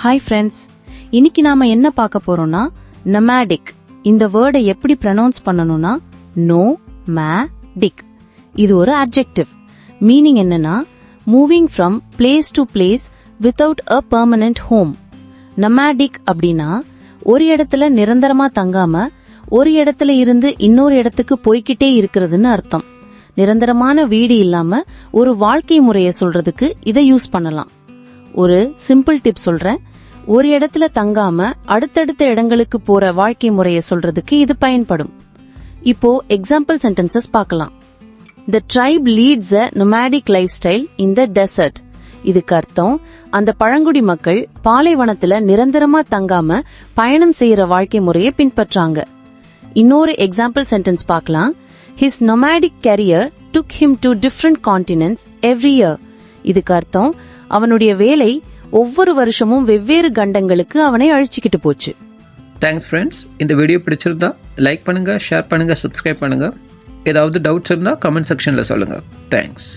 Hi friends, இன்னைக்கு நாம என்ன பார்க்க போறோம்னா nomadic. இந்த வேர்டை எப்படி ப்ரொனவுன்ஸ் பண்ணணும்னா nomadic. இது ஒரு adjective. மீனிங் என்னன்னா moving from place to place without a permanent home. nomadic அப்படின்னா ஒரு இடத்துல நிரந்தரமா தங்காம ஒரு இடத்துல இருந்து இன்னொரு இடத்துக்கு போய்கிட்டே இருக்கிறதுன்னு அர்த்தம். நிரந்தரமான வீடு இல்லாம ஒரு வாழ்க்கை முறைய சொல்றதுக்கு இதை யூஸ் பண்ணலாம். ஒரு சிம்பிள் டிப் சொல்றேன். ஒரு இடத்துல தங்காம அடுத்தடுத்த இடங்களுக்கு போற வாழ்க்கை முறைய சொல்றதுக்கு இது பயன்படும். இப்போ எக்ஸாம்பிள் சென்டென்சஸ் பார்க்கலாம். The tribe leads a nomadic lifestyle in the desert. இதுக்கு அர்த்தம் அந்த பழங்குடி மக்கள் பாலைவனத்துல நிரந்தரமா தங்காம பயணம் செய்யற வாழ்க்கை முறையை பின்பற்றாங்க. இன்னொரு எக்ஸாம்பிள் சென்டென்ஸ் பார்க்கலாம். His nomadic career took him to different continents every year. இதுக்கு அர்த்தம் அவனுடைய வேலை ஒவ்வொரு வருஷமும் வெவ்வேறு கண்டங்களுக்கு அவனை அழிச்சுக்கிட்டு போச்சு. Thanks friends. இந்த வீடியோ பிடிச்சிருந்தா லைக் பண்ணுங்க, ஷேர் பண்ணுங்க, சப்ஸ்கிரைப் பண்ணுங்க. ஏதாவது டவுட்ஸ் இருந்தால் கமெண்ட் செக்ஷனில் சொல்லுங்க. தேங்க்ஸ்.